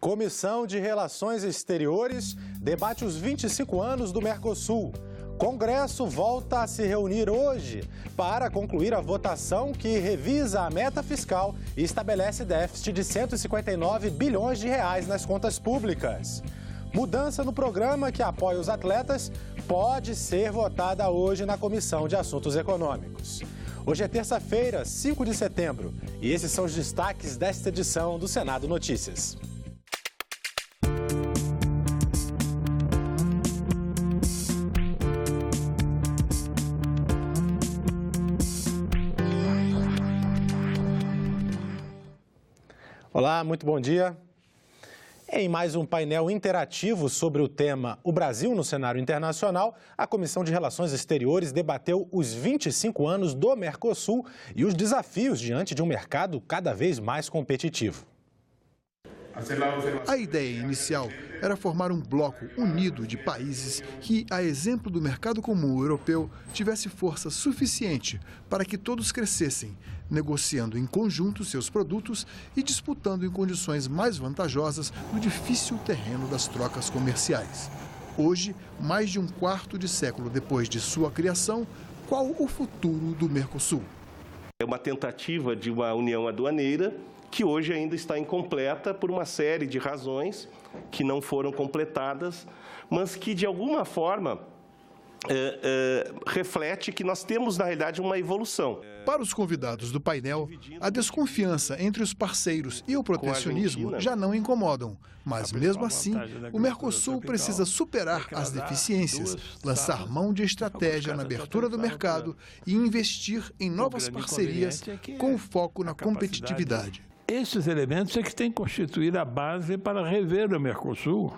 Comissão de Relações Exteriores debate os 25 anos do Mercosul. Congresso volta a se reunir hoje para concluir a votação que revisa a meta fiscal e estabelece déficit de 159 bilhões de reais nas contas públicas. Mudança no programa que apoia os atletas pode ser votada hoje na Comissão de Assuntos Econômicos. Hoje é terça-feira, 5 de setembro, e esses são os destaques desta edição do Senado Notícias. Olá, muito bom dia. Em mais um painel interativo sobre o tema O Brasil no cenário internacional, a Comissão de Relações Exteriores debateu os 25 anos do Mercosul e os desafios diante de um mercado cada vez mais competitivo. A ideia inicial era formar um bloco unido de países que, a exemplo do mercado comum europeu, tivesse força suficiente para que todos crescessem, negociando em conjunto seus produtos e disputando em condições mais vantajosas no difícil terreno das trocas comerciais. Hoje, mais de um quarto de século depois de sua criação, qual o futuro do Mercosul? É uma tentativa de uma união aduaneira que hoje ainda está incompleta por uma série de razões que não foram completadas, mas que, de alguma forma, reflete que nós temos, na realidade, uma evolução. Para os convidados do painel, a desconfiança entre os parceiros e o protecionismo já não incomodam. Mas, mesmo assim, o Mercosul precisa superar as deficiências, lançar mão de estratégia na abertura do mercado e investir em novas parcerias com foco na competitividade. Esses elementos é que têm que constituir a base para rever o Mercosul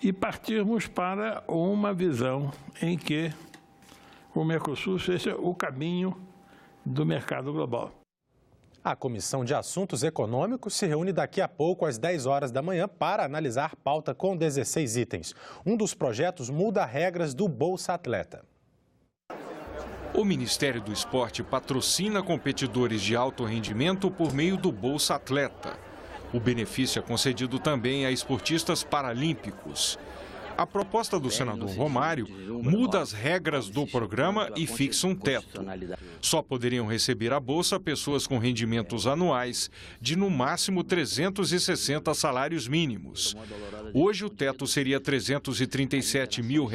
e partirmos para uma visão em que o Mercosul seja o caminho do mercado global. A Comissão de Assuntos Econômicos se reúne daqui a pouco às 10 horas da manhã para analisar pauta com 16 itens. Um dos projetos muda regras do Bolsa Atleta. O Ministério do Esporte patrocina competidores de alto rendimento por meio do Bolsa Atleta. O benefício é concedido também a esportistas paralímpicos. A proposta do senador Romário muda as regras do programa e fixa um teto. Só poderiam receber a bolsa pessoas com rendimentos anuais de no máximo 360 salários mínimos. Hoje o teto seria R$ 337 mil.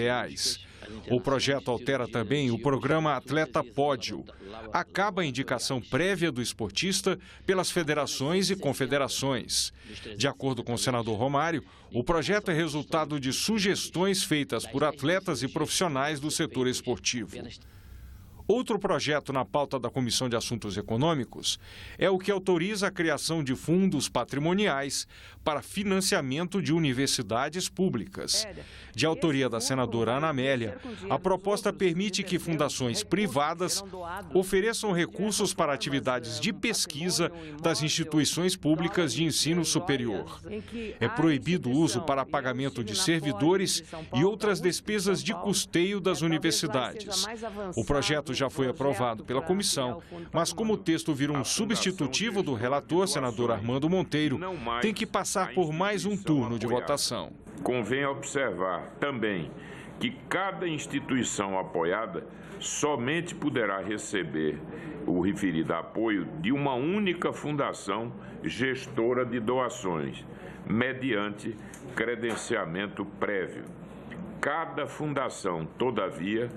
O projeto altera também o programa Atleta Pódio. Acaba a indicação prévia do esportista pelas federações e confederações. De acordo com o senador Romário, o projeto é resultado de sugestões feitas por atletas e profissionais do setor esportivo. Outro projeto na pauta da Comissão de Assuntos Econômicos é o que autoriza a criação de fundos patrimoniais para financiamento de universidades públicas. De autoria da senadora Ana Amélia, a proposta permite que fundações privadas ofereçam recursos para atividades de pesquisa das instituições públicas de ensino superior. É proibido o uso para pagamento de servidores e outras despesas de custeio das universidades. O projeto já foi aprovado pela comissão, mas como o texto vira um substitutivo do relator, senador Armando Monteiro, tem que passar por mais um turno de votação. Convém observar também que cada instituição apoiada somente poderá receber o referido apoio de uma única fundação gestora de doações, mediante credenciamento prévio. Cada fundação, todavia,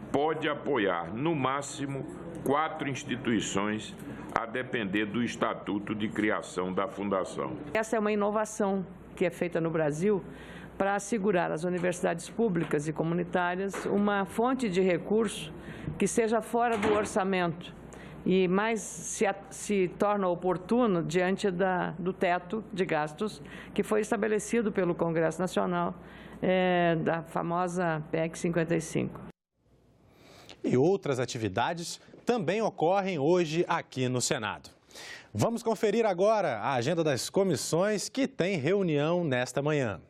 pode apoiar, no máximo, 4 instituições, a depender do estatuto de criação da fundação. Essa é uma inovação que é feita no Brasil para assegurar às universidades públicas e comunitárias uma fonte de recurso que seja fora do orçamento e mais se torna oportuno diante do teto de gastos que foi estabelecido pelo Congresso Nacional, da famosa PEC 55. E outras atividades também ocorrem hoje aqui no Senado. Vamos conferir agora a agenda das comissões que tem reunião nesta manhã.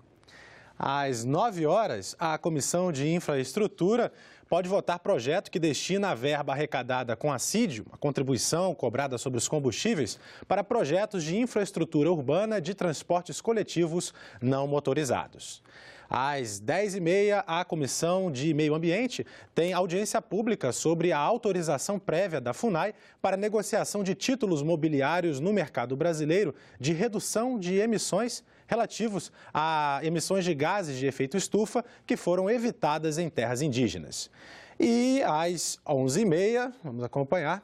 Às 9 horas, a Comissão de Infraestrutura pode votar projeto que destina a verba arrecadada com assídio, a contribuição cobrada sobre os combustíveis, para projetos de infraestrutura urbana de transportes coletivos não motorizados. Às 10h30, a Comissão de Meio Ambiente tem audiência pública sobre a autorização prévia da FUNAI para negociação de títulos mobiliários no mercado brasileiro de redução de emissões relativos a emissões de gases de efeito estufa que foram evitadas em terras indígenas. E às 11h30, vamos acompanhar.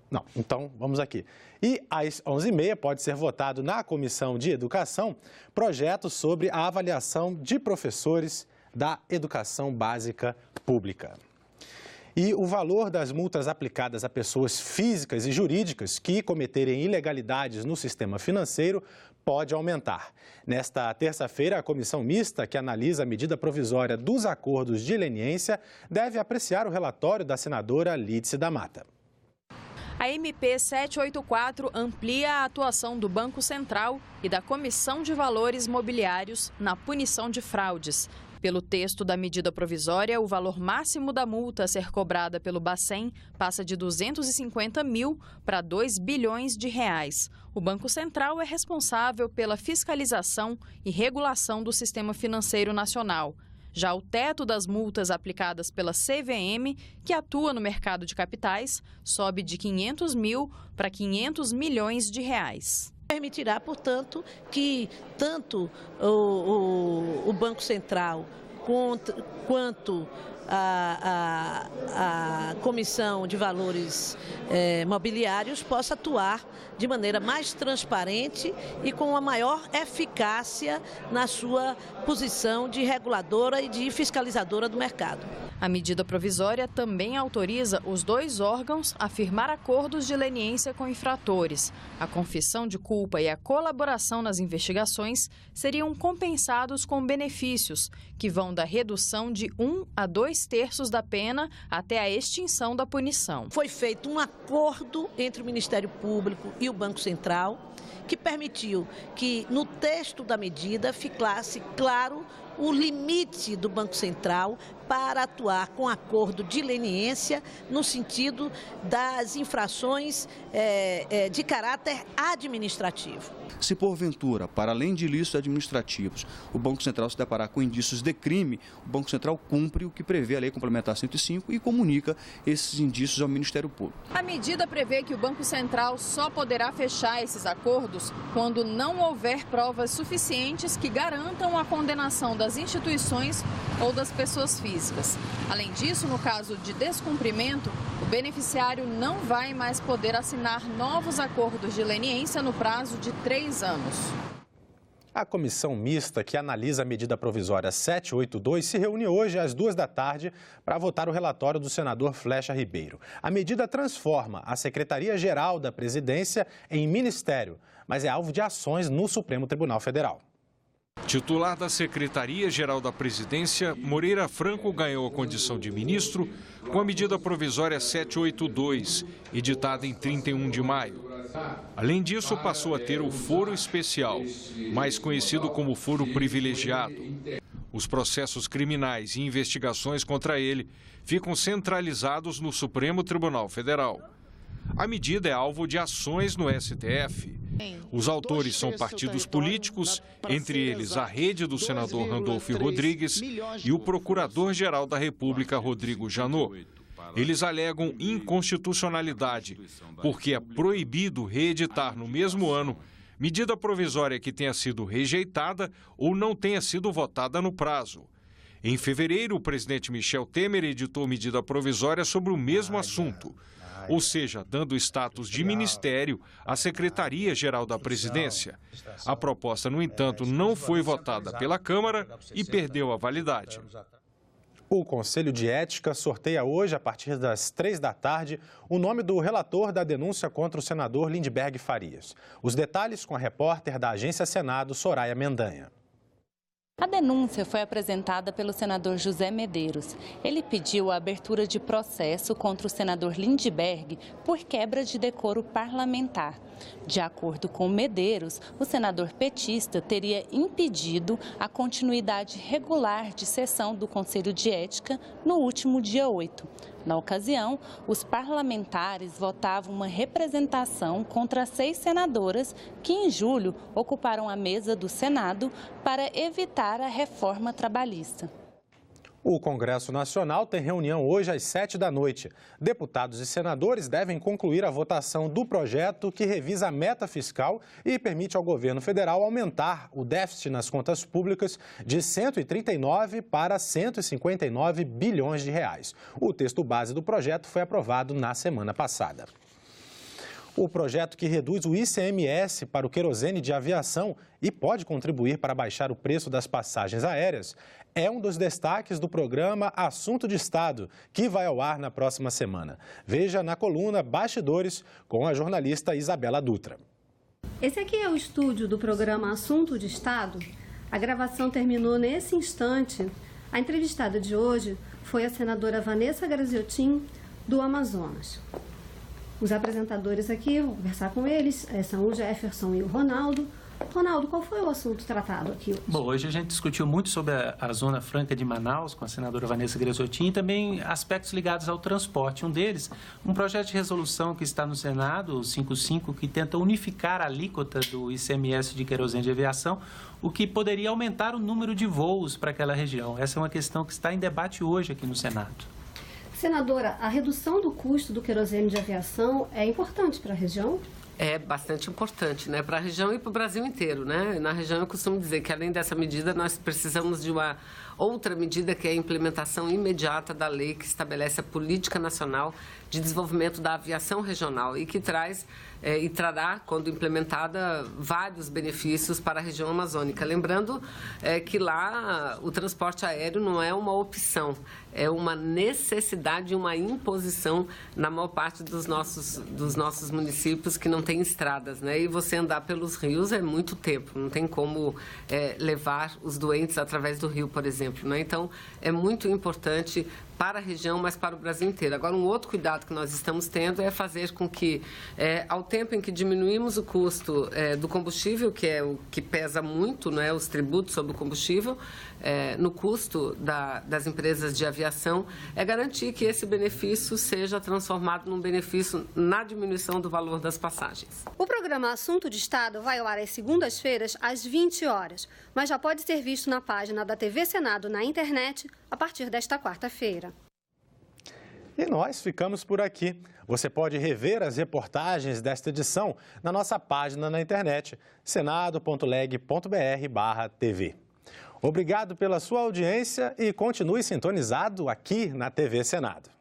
Não, então vamos aqui. E às 11h30 pode ser votado na Comissão de Educação projeto sobre a avaliação de professores da educação básica pública. E o valor das multas aplicadas a pessoas físicas e jurídicas que cometerem ilegalidades no sistema financeiro pode aumentar. Nesta terça-feira, a comissão mista que analisa a medida provisória dos acordos de leniência deve apreciar o relatório da senadora Lídice da Mata. A MP 784 amplia a atuação do Banco Central e da Comissão de Valores Mobiliários na punição de fraudes. Pelo texto da medida provisória, o valor máximo da multa a ser cobrada pelo Bacen passa de 250 mil para 2 bilhões de reais. O Banco Central é responsável pela fiscalização e regulação do sistema financeiro nacional. Já o teto das multas aplicadas pela CVM, que atua no mercado de capitais, sobe de 500 mil para 500 milhões de reais. Permitirá, portanto, que tanto o Banco Central quanto a Comissão de Valores Mobiliários possa atuar de maneira mais transparente e com uma maior eficácia na sua posição de reguladora e de fiscalizadora do mercado. A medida provisória também autoriza os dois órgãos a firmar acordos de leniência com infratores. A confissão de culpa e a colaboração nas investigações seriam compensados com benefícios, que vão da redução de 1 a 2/3 da pena até a extinção da punição. Foi feito um acordo entre o Ministério Público e o Banco Central, que permitiu que no texto da medida ficasse claro o limite do Banco Central para atuar com acordo de leniência no sentido das infrações de caráter administrativo. Se porventura, para além de ilícitos administrativos, o Banco Central se deparar com indícios de crime, o Banco Central cumpre o que prevê a Lei Complementar 105 e comunica esses indícios ao Ministério Público. A medida prevê que o Banco Central só poderá fechar esses acordos quando não houver provas suficientes que garantam a condenação das instituições ou das pessoas físicas. Além disso, no caso de descumprimento, o beneficiário não vai mais poder assinar novos acordos de leniência no prazo de 3 anos. A comissão mista que analisa a medida provisória 782 se reúne hoje às 14h para votar o relatório do senador Flecha Ribeiro. A medida transforma a Secretaria-Geral da Presidência em ministério, mas é alvo de ações no Supremo Tribunal Federal. Titular da Secretaria-Geral da Presidência, Moreira Franco ganhou a condição de ministro com a medida provisória 782, editada em 31 de maio. Além disso, passou a ter o foro especial, mais conhecido como foro privilegiado. Os processos criminais e investigações contra ele ficam centralizados no Supremo Tribunal Federal. A medida é alvo de ações no STF. Os autores são partidos políticos, entre eles a rede do senador Randolfo Rodrigues e o procurador-geral da República, Rodrigo Janot. Eles alegam inconstitucionalidade, porque é proibido reeditar no mesmo ano medida provisória que tenha sido rejeitada ou não tenha sido votada no prazo. Em fevereiro, o presidente Michel Temer editou medida provisória sobre o mesmo assunto, ou seja, dando status de ministério à Secretaria-Geral da Presidência. A proposta, no entanto, não foi votada pela Câmara e perdeu a validade. O Conselho de Ética sorteia hoje, a partir das 15h, o nome do relator da denúncia contra o senador Lindbergh Farias. Os detalhes com a repórter da Agência Senado, Soraya Mendanha. A denúncia foi apresentada pelo senador José Medeiros. Ele pediu a abertura de processo contra o senador Lindbergh por quebra de decoro parlamentar. De acordo com Medeiros, o senador petista teria impedido a continuidade regular de sessão do Conselho de Ética no último dia 8. Na ocasião, os parlamentares votavam uma representação contra 6 senadoras que, em julho, ocuparam a mesa do Senado para evitar a reforma trabalhista. O Congresso Nacional tem reunião hoje às 19h. Deputados e senadores devem concluir a votação do projeto que revisa a meta fiscal e permite ao governo federal aumentar o déficit nas contas públicas de 139 para 159 bilhões de reais. O texto base do projeto foi aprovado na semana passada. O projeto que reduz o ICMS para o querosene de aviação e pode contribuir para baixar o preço das passagens aéreas é um dos destaques do programa Assunto de Estado, que vai ao ar na próxima semana. Veja na coluna Bastidores com a jornalista Isabela Dutra. Esse aqui é o estúdio do programa Assunto de Estado. A gravação terminou nesse instante. A entrevistada de hoje foi a senadora Vanessa Graziotin, do Amazonas. Os apresentadores aqui, vou conversar com eles, são o Jefferson e o Ronaldo. Ronaldo, qual foi o assunto tratado aqui hoje? Bom, hoje a gente discutiu muito sobre a Zona Franca de Manaus, com a senadora Vanessa Graziotin, e também aspectos ligados ao transporte. Um deles, um projeto de resolução que está no Senado, o 55, que tenta unificar a alíquota do ICMS de querosene de aviação, o que poderia aumentar o número de voos para aquela região. Essa é uma questão que está em debate hoje aqui no Senado. Senadora, a redução do custo do querosene de aviação é importante para a região? É bastante importante, né, para a região e para o Brasil inteiro, né? Na região eu costumo dizer que além dessa medida nós precisamos de uma outra medida que é a implementação imediata da lei que estabelece a política nacional de desenvolvimento da aviação regional e que traz e trará, quando implementada, vários benefícios para a região amazônica. Lembrando que lá o transporte aéreo não é uma opção, é uma necessidade, uma imposição na maior parte dos nossos municípios que não tem estradas, né? E você andar pelos rios é muito tempo, não tem como levar os doentes através do rio, por exemplo, né? Então, é muito importante para a região, mas para o Brasil inteiro. Agora, um outro cuidado que nós estamos tendo é fazer com que, ao tempo em que diminuímos o custo do combustível, que é o que pesa muito, né, os tributos sobre o combustível, no custo das empresas de aviação, é garantir que esse benefício seja transformado num benefício na diminuição do valor das passagens. O programa Assunto de Estado vai ao ar às segundas-feiras, às 20 horas, mas já pode ser visto na página da TV Senado na internet a partir desta quarta-feira. E nós ficamos por aqui. Você pode rever as reportagens desta edição na nossa página na internet, senado.leg.br/tv. Obrigado pela sua audiência e continue sintonizado aqui na TV Senado.